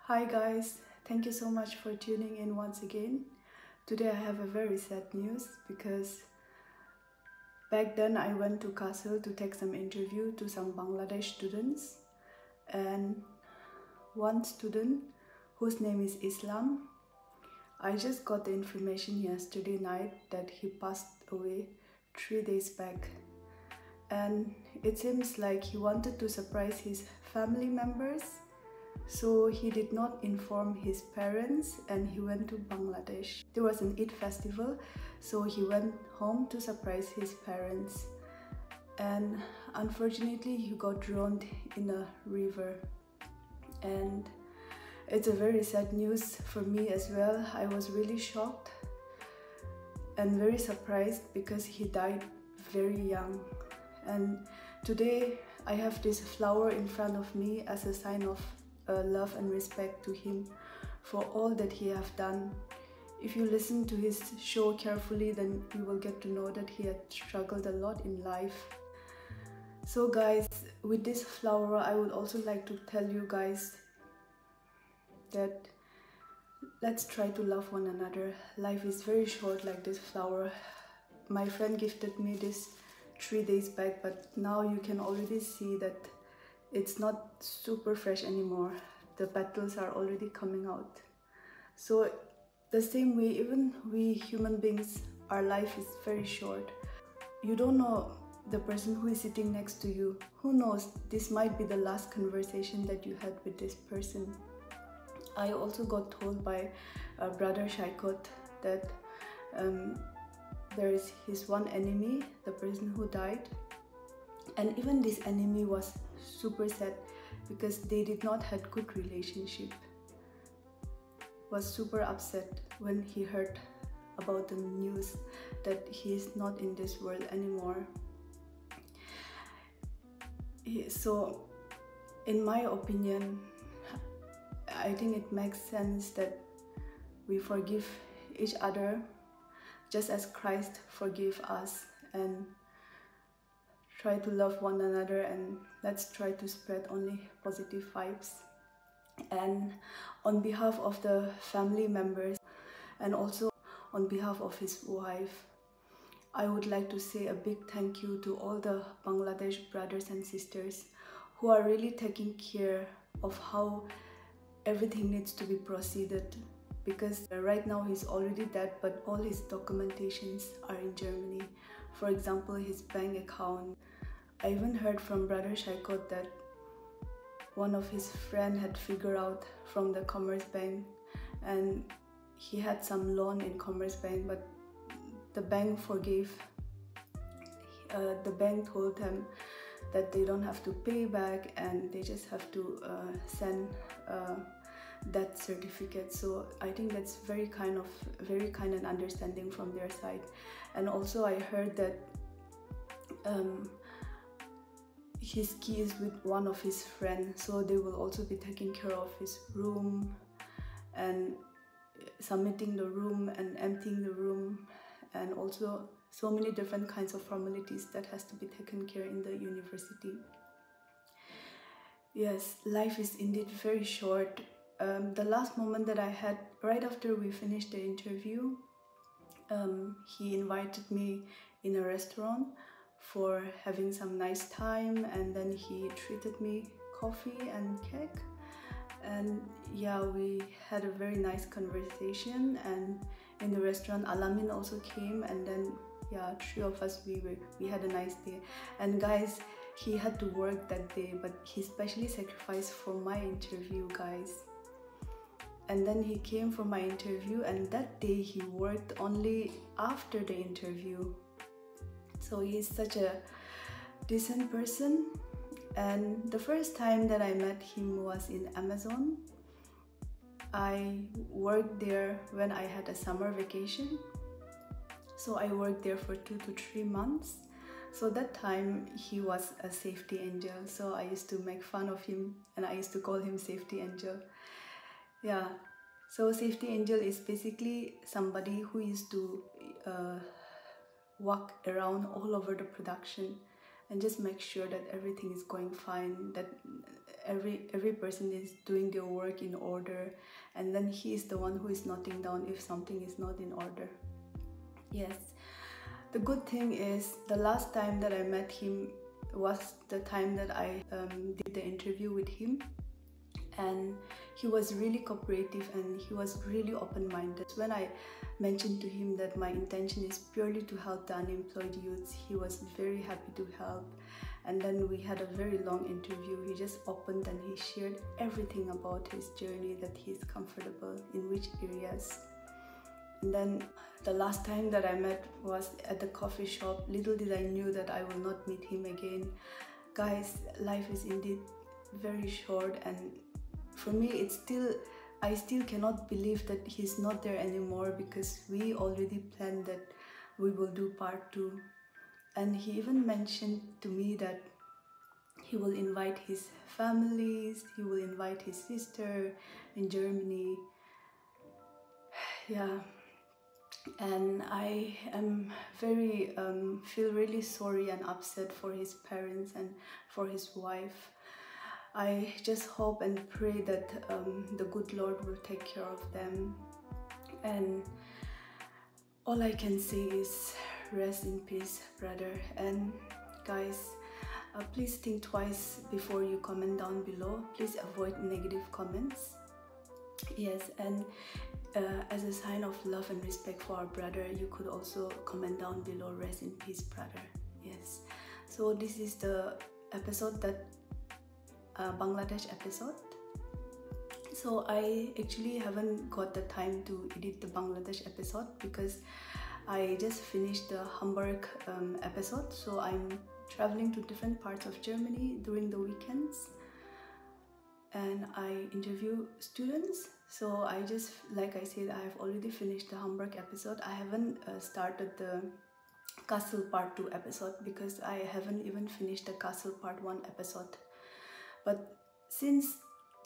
Hi guys, thank you so much for tuning in once again. Today I have a very sad news because back then I went to Castle to take some interview to some Bangladesh students, and one student whose name is Islam, I just got the information yesterday night that he passed away 3 days back, and it seems like he wanted to surprise his family members. So he did not inform his parents and he went to Bangladesh. There was an Eid festival, so he went home to surprise his parents. And unfortunately, he got drowned in a river. And it's a very sad news for me as well. I was really shocked and very surprised because he died very young. And today I have this flower in front of me as a sign of love and respect to him for all that he have done. If you listen to his show carefully, then you will get to know that he had struggled a lot in life. So guys, with this flower, I would also like to tell you guys that let's try to love one another. Life is very short, like this flower. My friend gifted me this 3 days back, but now you can already see that it's not super fresh anymore. The petals are already coming out. So the same way, even we human beings, our life is very short. You don't know the person who is sitting next to you. Who knows, this might be the last conversation that you had with this person. I also got told by brother Shaikot that there is his one enemy, the person who died. And even this enemy was super sad because they did not have good relationship. Was super upset when he heard about the news that he is not in this world anymore. So in my opinion, I think it makes sense that we forgive each other just as Christ forgave us, and try to love one another, and let's try to spread only positive vibes. And on behalf of the family members and also on behalf of his wife, I would like to say a big thank you to all the Bangladesh brothers and sisters who are really taking care of how everything needs to be proceeded, because right now he's already dead, but all his documentations are in Germany. For example, his bank account. I even heard from brother Shaikot that one of his friends had figured out from the Commerce Bank, and he had some loan in Commerce Bank, but the bank forgave. The bank told him that they don't have to pay back and they just have to send death certificate. So I think that's very kind and understanding from their side. And also I heard that his key is with one of his friends, so they will also be taking care of his room and submitting the room and emptying the room, and also so many different kinds of formalities that has to be taken care in the university. Yes, life is indeed very short. The last moment that I had right after we finished the interview, he invited me in a restaurant for having some nice time, and then he treated me coffee and cake, and yeah, we had a very nice conversation. And in the restaurant Alamin also came, and then yeah, 3 of us, we had a nice day. And guys, he had to work that day, but he specially sacrificed for my interview, guys. And then he came for my interview, and that day he worked only after the interview. So he's such a decent person. And the first time that I met him was in Amazon. I worked there when I had a summer vacation. So I worked there for 2 to 3 months. So that time he was a safety angel. So I used to make fun of him and I used to call him Safety Angel. Yeah, so Safety Angel is basically somebody who used to walk around all over the production, and just make sure that everything is going fine, that every person is doing their work in order, and then he is the one who is noting down if something is not in order. Yes, the good thing is the last time that I met him was the time that I did the interview with him, and he was really cooperative and he was really open-minded. When I mentioned to him that my intention is purely to help the unemployed youths, he was very happy to help. And then we had a very long interview. He just opened and he shared everything about his journey, that he's comfortable in which areas. And then the last time that I met was at the coffee shop. Little did I knew that I will not meet him again. Guys, life is indeed very short, and for me I still cannot believe that he's not there anymore, because we already planned that we will do part 2. And he even mentioned to me that he will invite his families, he will invite his sister in Germany. Yeah, and I am very feel really sorry and upset for his parents and for his wife. I just hope and pray that the good Lord will take care of them, and all I can say is rest in peace, brother. And guys, please think twice before you comment down below. Please avoid negative comments. Yes, and as a sign of love and respect for our brother, you could also comment down below, rest in peace, brother. Yes, so this is the episode that Bangladesh episode. So I actually haven't got the time to edit the Bangladesh episode because I just finished the Hamburg episode. So I'm traveling to different parts of Germany during the weekends, and I interview students. So I just, like I said, I have already finished the Hamburg episode. I haven't started the Castle Part 2 episode because I haven't even finished the Castle Part 1 episode. But since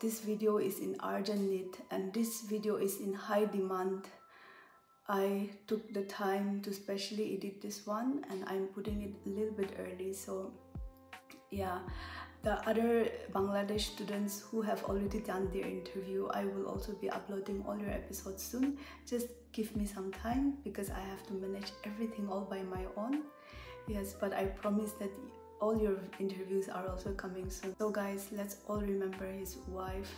this video is in urgent need and this video is in high demand, I took the time to specially edit this one, and I'm putting it a little bit early. So yeah, the other Bangladesh students who have already done their interview, I will also be uploading all your episodes soon. Just give me some time because I have to manage everything all by my own. Yes, but I promise that all your interviews are also coming soon. So guys, let's all remember his wife,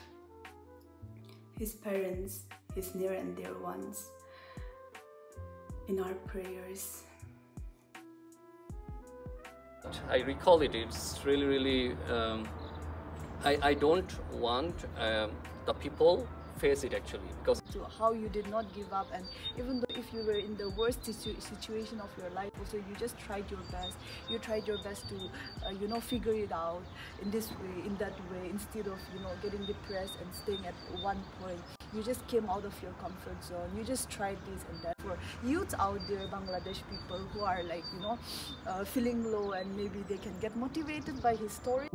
his parents, his near and dear ones in our prayers. I recall it. It's really I don't want the people face it actually, because So how you did not give up, and even though if you were in the worst situation of your life, also you just tried your best. You tried your best to you know, figure it out in this way, in that way, instead of, you know, getting depressed and staying at one point. You just came out of your comfort zone. You just tried this and that. For youths out there, Bangladesh people who are like, you know, feeling low, and maybe they can get motivated by his story.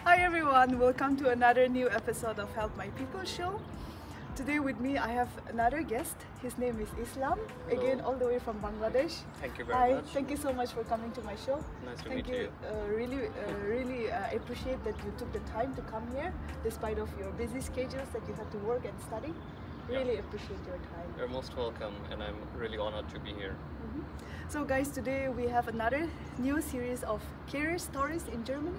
Hi everyone, welcome to another new episode of Help My People show. Today with me I have another guest. His name is Islam. Hello. Again, all the way from Bangladesh. thank you very much. Thank you so much for coming to my show. Nice to Thank meet you. Really appreciate that you took the time to come here despite of your busy schedules that you have to work and study. Really appreciate your time. You're most welcome, and I'm really honored to be here. So guys, today we have another new series of career stories in Germany.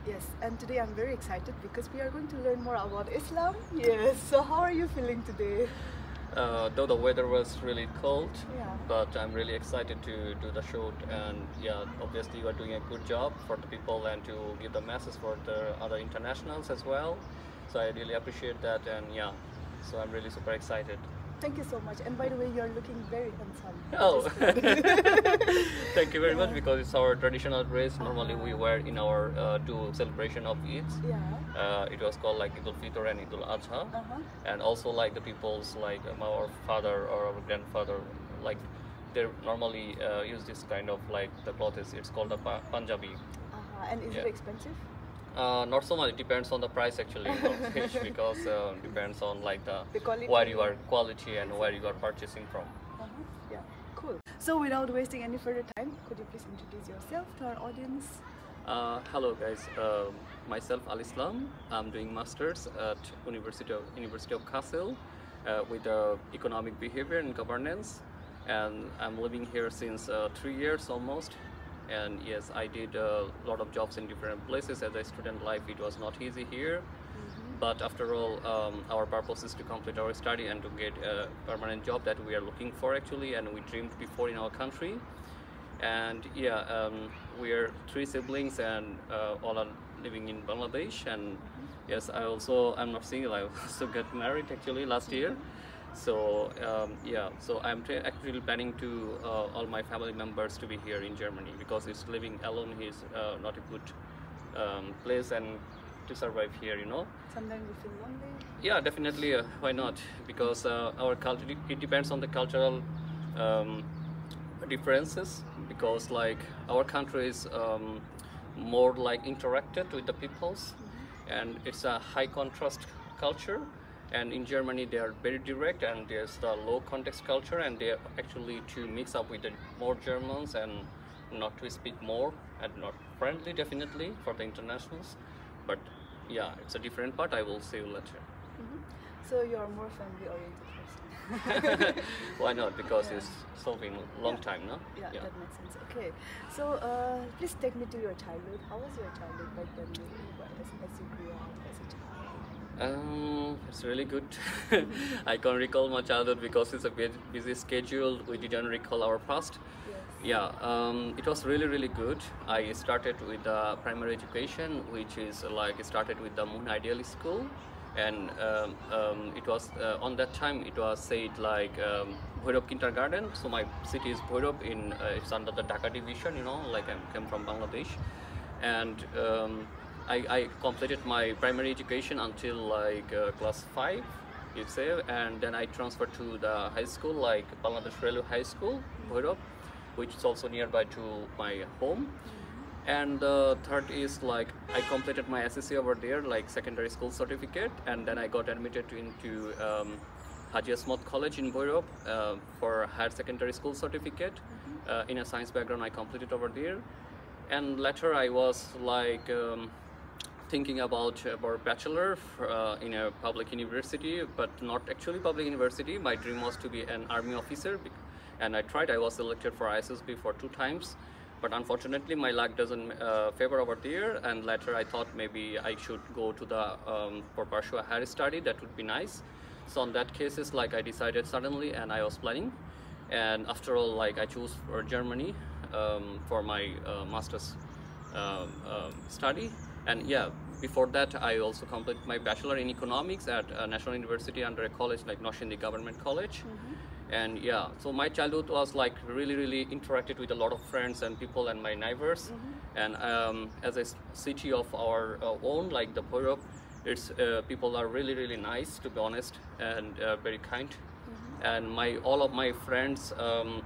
Yes, and today I'm very excited because we are going to learn more about Islam. Yes, so how are you feeling today? Though the weather was really cold, Yeah. but I'm really excited to do the shoot, and yeah, obviously you are doing a good job for the people and to give the message for the other internationals as well. So I really appreciate that, and yeah, so I'm really super excited. Thank you so much. And by the way, you're looking very handsome. Oh, thank you very much, because it's our traditional dress. Normally we wear in our celebration of Eid. Yeah. It was called like Idul Fitr and Idul Adha, and also like the people's like our father or our grandfather, like they normally use this kind of like the clothes. It's called a Punjabi. And is Yeah. it expensive? Not so much. It depends on the price actually in Bangladesh because depends on like The quality. where you are quality and where you are purchasing from. Yeah, cool. So without wasting any further time, could you please introduce yourself to our audience? Hello guys, myself Al Islam. I'm doing masters at University of Kassel with economic behavior and governance, and I'm living here since 3 years almost. And yes, I did a lot of jobs in different places. As a student life, it was not easy here. But after all, our purpose is to complete our study and to get a permanent job that we are looking for actually, and we dreamed before in our country. And yeah, we are 3 siblings and all are living in Bangladesh. And yes, I'm not single. I also got married actually last year. So yeah, so I'm actually planning to all my family members to be here in Germany, because it's living alone is not a good place and to survive here, you know. Sometimes you feel lonely? Yeah, definitely. Why not? Because our culture, it depends on the cultural differences, because like our country is more like interacted with the peoples, and it's a high contrast culture. And in Germany they are very direct, and there's the low context culture, and they actually to mix up with the more Germans and not to speak more and not friendly definitely for the internationals. But yeah, it's a different part. I will see you later. So you're more family oriented person. Why not? Because it's so been a long time, no? Yeah, that makes sense. Okay, so please take me to your childhood. How was your childhood back then, as you grew up as a child? It's really good. I can't recall my childhood because it's a busy schedule. We didn't recall our past. Yes. Yeah, it was really good. I started with primary education, which is like started with the Moon Ideal School, and it was on that time it was said like Bhairab Kindergarten. So my city is Bhairab, in it's under the Dhaka division, you know, like I came from Bangladesh, and I completed my primary education until like class 5, you say, and then I transferred to the high school, like Bangladesh Railway High School, Bhairab, which is also nearby to my home. And the third is like I completed my SSC over there, like secondary school certificate, and then I got admitted into Haji Asmat College in Bhairab for higher secondary school certificate in a science background. I completed over there, and later I was like thinking about bachelor in a public university, but not actually public university. My dream was to be an army officer, and I tried. I was selected for ISSB for 2 times, but unfortunately my luck doesn't favor over there. And later I thought maybe I should go to the for pursue a higher study. That would be nice. So on that case, it's like I decided suddenly, and I was planning, and after all, like I chose for Germany for my master's study. And yeah, before that I also completed my bachelor in economics at National University under a college like Noshindi Government College. And yeah, so my childhood was like really interacted with a lot of friends and people and my neighbors. And as a city of our own, like the Bhairab, it's people are really nice, to be honest, and very kind. And all of my friends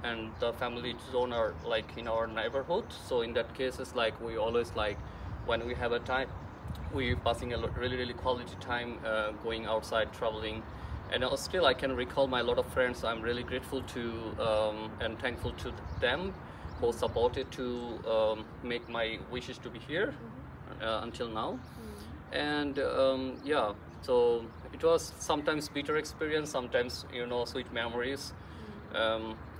and the family zone are like in our neighborhood. So in that case, it's like we always like, when we have a time, we passing a really quality time going outside, traveling. And still I can recall my lot of friends. I'm really grateful to and thankful to them who supported to make my wishes to be here until now. And yeah, so it was sometimes bitter experience, sometimes, you know, sweet memories.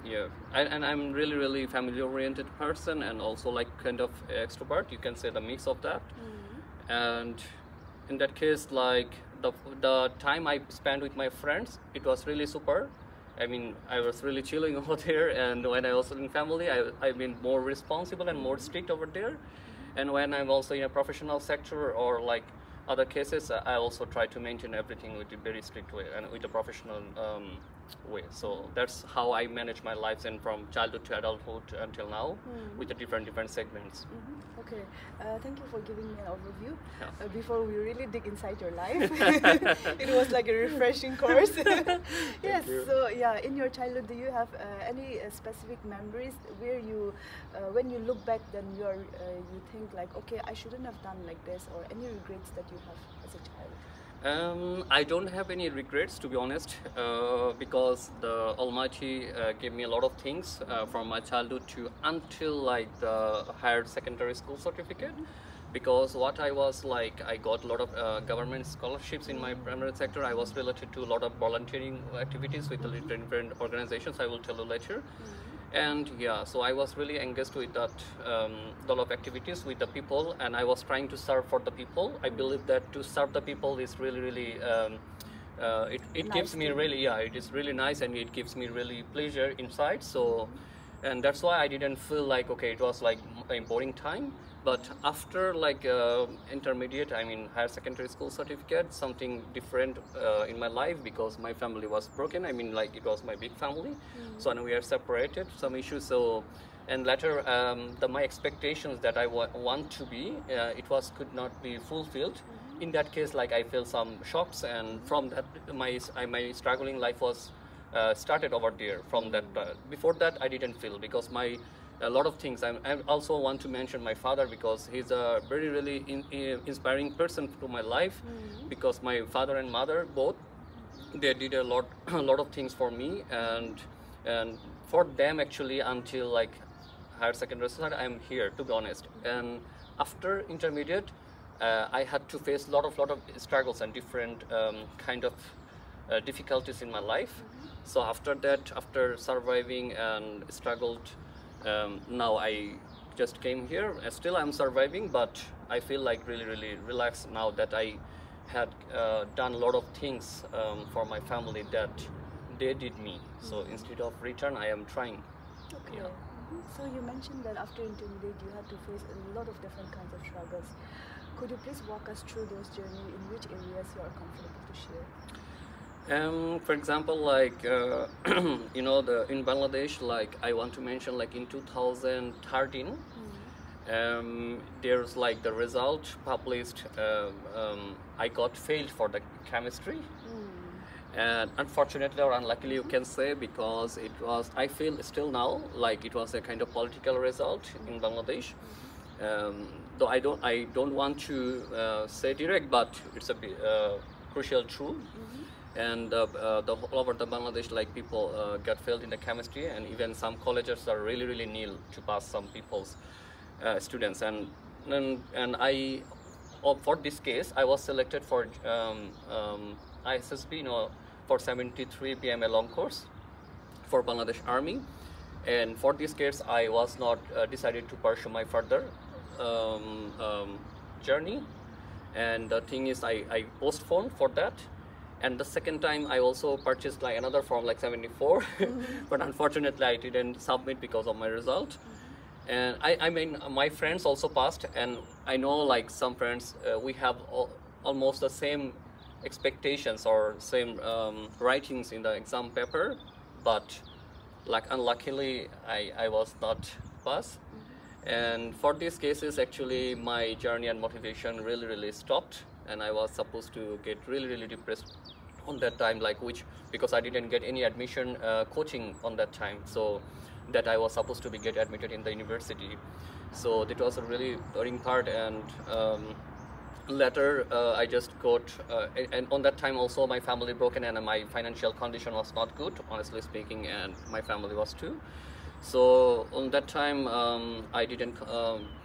Yeah, and I'm really family oriented person, and also like kind of extrovert, you can say the mix of that. And in that case, like the time I spent with my friends, it was really super. I mean, I was really chilling over there, and when I was in family, I've been more responsible and more strict over there. And when I'm also in a professional sector or like other cases, I also try to maintain everything with a very strict way and with a professional way. So that's how I manage my lives, and from childhood to adulthood until now, with the different segments. Okay, thank you for giving me an overview. Yeah. Before we really dig inside your life, it was like a refreshing course. Yes. So yeah, in your childhood, do you have any specific memories where you, when you look back, then you think like, okay, I shouldn't have done like this, or any regrets that you have as a child? I don't have any regrets, to be honest, because the Almighty gave me a lot of things from my childhood to until like the higher secondary school certificate. Because what I was like, I got a lot of government scholarships in my primary sector. I was related to a lot of volunteering activities with the different organizations. I will tell you later. And yeah, so I was really engaged with that lot of activities with the people, and I was trying to serve for the people. I believe that to serve the people is really it Nice gives me thing. really, yeah, it is really nice, and it gives me really pleasure inside. So, and that's why I didn't feel like, okay, it was like a boring time. But after like intermediate, I mean higher secondary school certificate, something different in my life, because my family was broken. I mean, like, it was my big family, so now we are separated, some issues. So, and later my expectations that I want to be, could not be fulfilled. In that case, like, I feel some shocks, and from that my struggling life was started over there. From that, before that I didn't feel, because a lot of things. I also want to mention my father, because he's a very really inspiring person to my life, because my father and mother both, they did a lot of things for me, and for them actually until like higher secondary school I'm here, to be honest. And after intermediate, I had to face a lot of struggles and different kind of difficulties in my life. So after that, after surviving and struggled, now I just came here. Still I'm surviving, but I feel like really relaxed now that I had done a lot of things for my family that they did me. So instead of return, I am trying. Okay. Yeah. So you mentioned that after intermediate you had to face a lot of different kinds of struggles. Could you please walk us through those journeys, in which areas you are comfortable to share? For example, like you know, in Bangladesh, like I want to mention, like in 2013, there's like the result published. I got failed for the chemistry, and unfortunately or unluckily, you can say, because it was, I feel still now like it was a kind of political result in Bangladesh. Though I don't want to say direct, but it's a crucial truth. And all over the Bangladesh, like, people get failed in the chemistry, and even some colleges are really nil to pass some people's students. And I, for this case, I was selected for ISSB, you know, for 73 PMA long course for Bangladesh Army. And for this case, I was not decided to pursue my further journey. And the thing is, I postponed for that. And the second time I also purchased like another form, like 74, but unfortunately I didn't submit because of my result. And I mean, my friends also passed, and I know like some friends, we have almost the same expectations or same writings in the exam paper, but like unluckily I was not passed. And for these cases, actually my journey and motivation really stopped, and I was supposed to get really depressed on that time, like, because I didn't get any admission coaching on that time, so that I was supposed to get admitted in the university. So that was a really worrying part. And later I just got and on that time also my family broken, and my financial condition was not good, honestly speaking, and my family was too. So on that time I didn't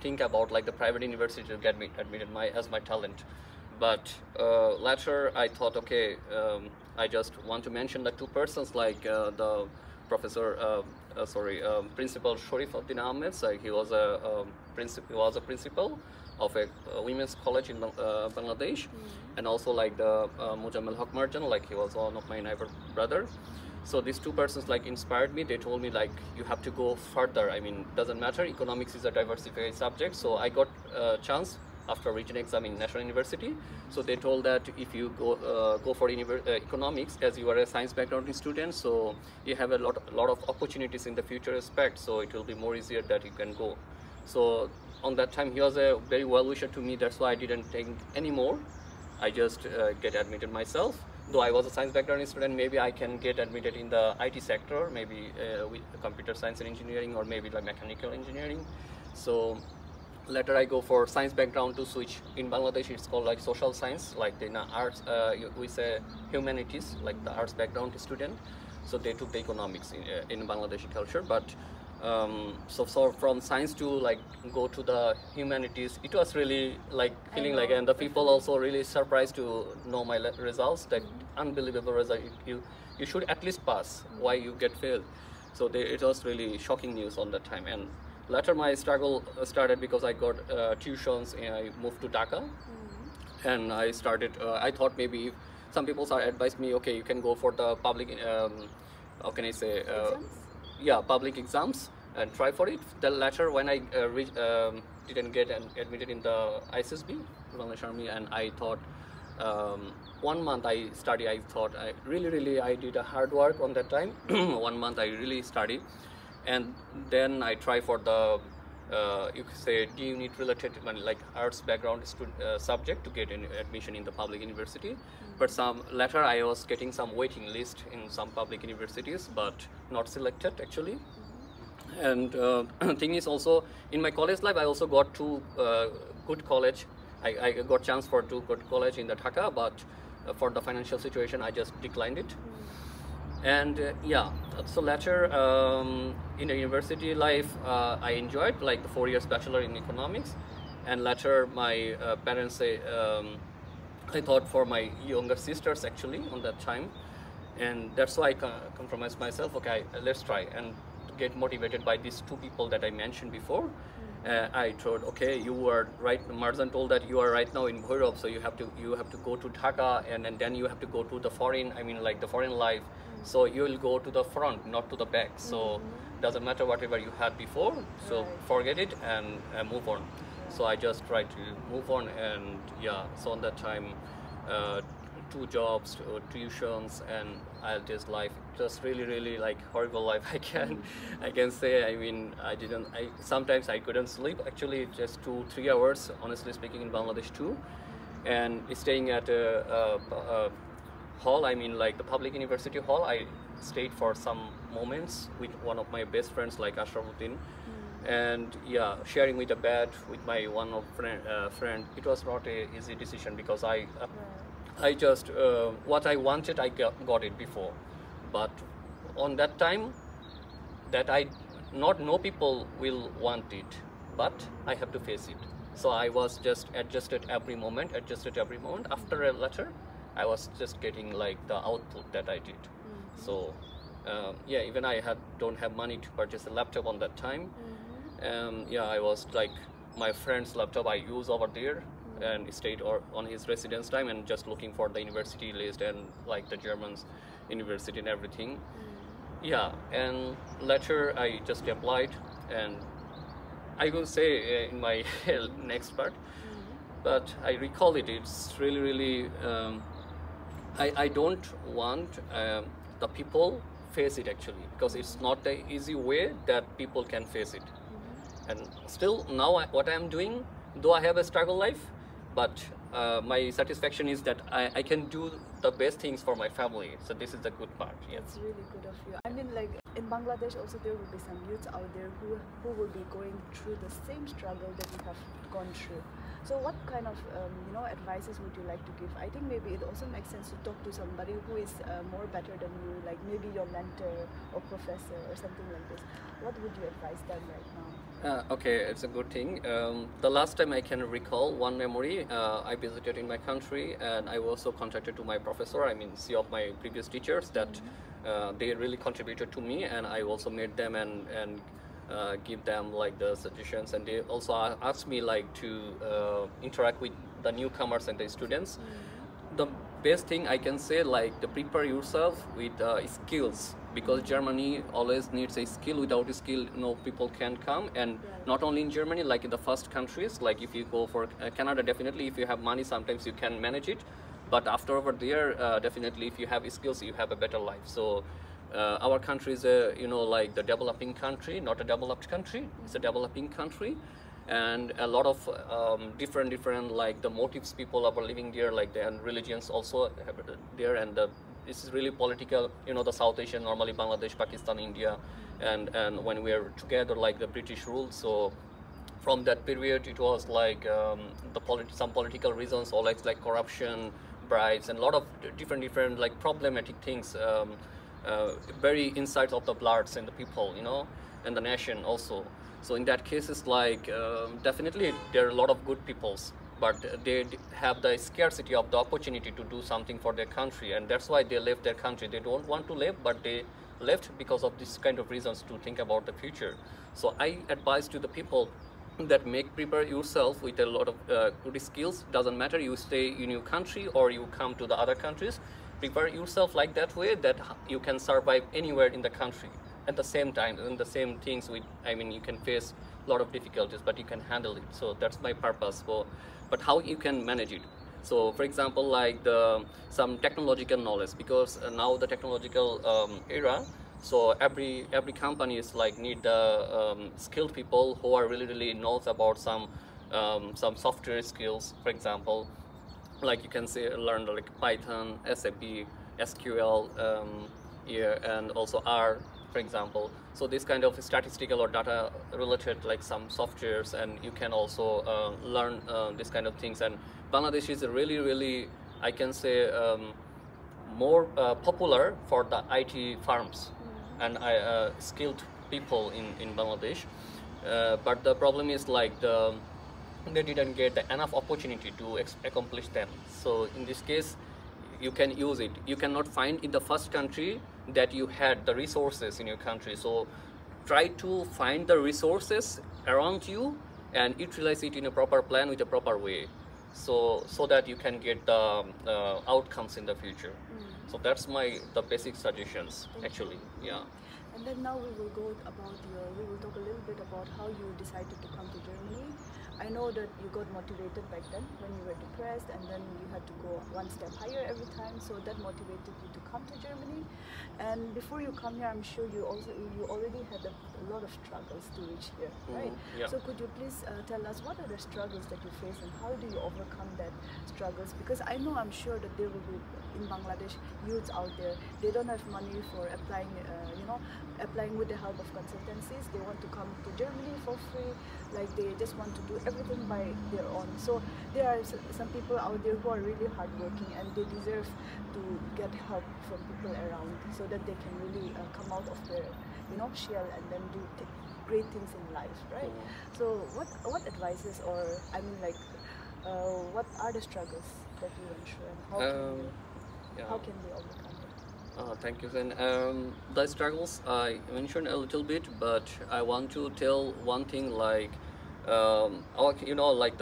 think about like the private university to get me admitted as my talent. But later I thought, okay, I just want to mention the two persons, like the professor, Principal Sharifuddin Ahmed. So he was a principal of a women's college in Bangladesh, and also like the Mujammel Haq Marjan, like he was one of my neighbor brother. So these two persons like inspired me. They told me like, you have to go further. I mean, doesn't matter, economics is a diversified subject. So I got a chance after written exam in National University. So they told that if you go for economics, as you are a science background student, so you have a lot of opportunities in the future aspect. So it will be more easier that you can go. So on that time, he was a very well wisher to me. That's why I didn't think anymore. I just get admitted myself. Though I was a science background student, maybe I can get admitted in the IT sector, maybe with computer science and engineering, or maybe like mechanical engineering. So later I go for science background to switch. In Bangladesh, it's called like social science, like in arts, we say humanities, like the arts background student. So they took the economics in Bangladeshi culture. But so from science to like go to the humanities, it was really like feeling like, and the people also really surprised to know my results, like unbelievable result. You should at least pass, why you get failed. So it was really shocking news on that time. And later my struggle started because I got tuitions, and I moved to Dhaka. And I started, I thought maybe if some people advised me, okay, you can go for the public, how can I say, yeah, public exams and try for it. The latter, when I didn't get admitted in the ISSB, Bangladesh Army, and I thought 1 month I study. I thought I really did a hard work on that time. 1 month I really study, and then I try for the you could say unit related like arts background subject to get an admission in the public university. But later I was getting some waiting list in some public universities, but not selected actually. And thing is also in my college life I also got two good college. I got chance for two good college in the Dhaka, but for the financial situation I just declined it. And yeah, so later in the university life I enjoyed like the 4 years bachelor in economics. And later my parents say, I thought for my younger sisters actually on that time, and that's why I compromised myself. Okay, let's try, and get motivated by these two people that I mentioned before. I thought, okay, you were right. Marzan told that you are right now in Bhairab, so you have to go to Dhaka, and then you have to go to the foreign. I mean, like the foreign life. So you will go to the front, not to the back. So doesn't matter whatever you had before. So forget it and move on. So I just tried to move on, and yeah. So on that time, 2 jobs, tuitions, and IELTS life. It was really like horrible life. I can say. I mean, sometimes I couldn't sleep. Actually, just 2-3 hours. Honestly speaking, in Bangladesh too, and staying at a hall. I mean, like the public university hall. I stayed for some moments with one of my best friends, like Ashrafuddin. And yeah, sharing with a bed with my one of friend. It was not a easy decision because I just what I wanted I got it before, but on that time that I not know people will want it, but I have to face it. So I was just adjusted every moment. After a letter I was just getting like the output that I did. So yeah, even I don't have money to purchase a laptop on that time. Yeah, I was like my friend's laptop I use over there and stayed on his residence time, and just looking for the university list and like the German's university and everything. Yeah, and later I just applied, and I will say in my next part, but I recall it's really I don't want the people face it actually, because it's not the easy way that people can face it. And still now what I am doing, though I have a struggle life, but my satisfaction is that I can do the best things for my family. So this is the good part. Yes. It's really good of you. I mean, like in Bangladesh also there will be some youths out there who will be going through the same struggle that you have gone through. So what kind of advices would you like to give? I think maybe it also makes sense to talk to somebody who is more better than you, like maybe your mentor or professor or something like this. What would you advise them right now? Okay, it's a good thing. The last time I can recall one memory, I visited in my country, and I also contacted to my professor, I mean, see of my previous teachers, that they really contributed to me, and I also met them and give them like the suggestions, and they also asked me like to interact with the newcomers and the students. The best thing I can say, like, to prepare yourself with skills, because Germany always needs a skill. Without a skill, people can't come. And not only in Germany, like in the first countries, like if you go for Canada, definitely if you have money, sometimes you can manage it. But after over there, definitely if you have skills, you have a better life. So our country is like the developing country, not a developed country. It's a developing country. And a lot of different like the motives people are living there, like and religions also have there. And this is really political, the South Asian, normally Bangladesh, Pakistan, India, and when we are together, like the British rule. So from that period, it was like some political reasons, or like corruption, bribes, and a lot of different like problematic things, very inside of the bloods and the people, and the nation also. So in that case, it's like definitely there are a lot of good peoples, but they have the scarcity of the opportunity to do something for their country, and that's why they left their country. They don't want to live, but they left because of this kind of reasons, to think about the future. So I advise to the people that prepare yourself with a lot of good skills. Doesn't matter you stay in your country or you come to the other countries. Prepare yourself like that way that you can survive anywhere in the country. At the same time, and the same things you can face a lot of difficulties, but you can handle it. So that's my purpose. But how you can manage it? So for example, like some technological knowledge, because now the technological era, so every company is like need the skilled people who are really knows about some software skills. For example, like you can say learn like Python, SAP, SQL, and also R, for example. So this kind of statistical or data related, like some softwares, and you can also learn this kind of things. And Bangladesh is really, I can say, more popular for the IT firms and skilled people in Bangladesh. But the problem is like they didn't get enough opportunity to accomplish them. So in this case, you can use it. You cannot find in the first country that you had the resources in your country. So try to find the resources around you and utilize it in a proper plan with a proper way, so that you can get the outcomes in the future. So that's the basic suggestions, actually. Yeah. And then now we will talk a little bit about how you decided to come to Germany. I know that you got motivated back then when you were depressed, and then you had to go one step higher every time, so that motivated you to come to Germany. And before you come here, I'm sure you already had a lot of struggles to reach here, right? Yeah. So could you please tell us what are the struggles that you face and how do you overcome that struggles? Because I'm sure that there will be in Bangladesh youths out there, they don't have money for applying with the help of consultancies. They want to come to Germany for free, like they just want to do everything by their own. So there are some people out there who are really hardworking, and they deserve to get help from people around, so that they can really come out of their shell and then do great things in life, right? So what advices, or what are the struggles that you went through, and how can we overcome it? Thank you, Zen. The struggles I mentioned a little bit, but I want to tell one thing, like like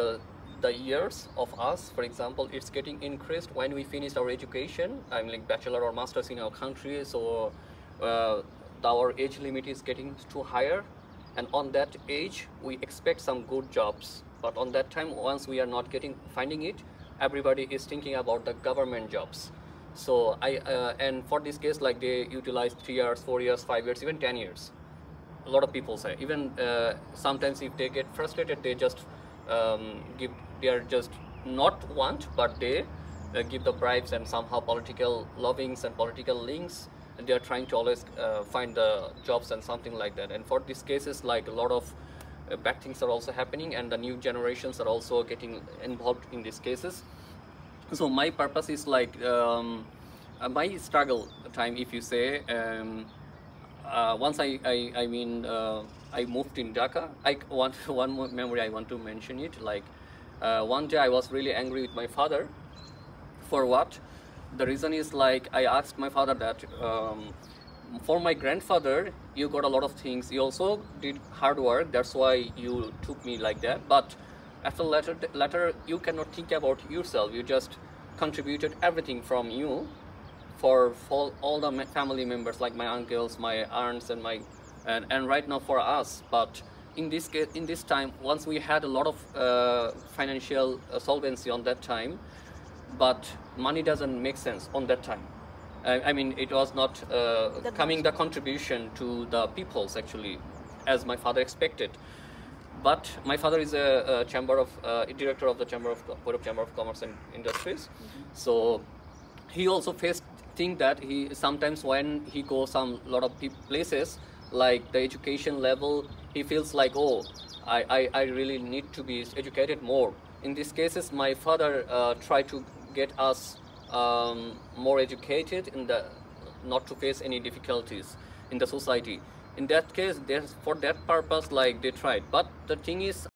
the years of us, for example, it's getting increased when we finish our education. Like bachelor or masters in our country, so our age limit is getting too higher, and on that age we expect some good jobs. But on that time, once we are not finding it, everybody is thinking about the government jobs. So and for this case, like they utilize 3 years, 4 years, 5 years, even 10 years. A lot of people say, even sometimes if they get frustrated, they just they are just not want, but they give the bribes and somehow political lovings and political links, and they are trying to always find the jobs and something like that. And for these cases, like a lot of bad things are also happening, and the new generations are also getting involved in these cases. So my purpose is like my struggle time, if you say, once I moved in Dhaka. One more memory I want to mention it. Like one day I was really angry with my father. For what? The reason is like I asked my father that for my grandfather, you got a lot of things. You also did hard work. That's why you took me like that. But after later you cannot think about yourself. You just contributed everything from you for all the family members, like my uncles, my aunts, and and right now for us. But in this case, in this time, once we had a lot of financial solvency on that time, but money doesn't make sense on that time. I mean, it was not coming the contribution to the peoples actually, as my father expected. But my father is a chamber of director of the Chamber of Commerce and Industries. So he also faced thing that he sometimes, when he goes lot of places, like the education level, he feels like, oh, I really need to be educated more. In these cases, my father tried to get us more educated not to face any difficulties in the society. In that case, for that purpose, like, they tried. But the thing is,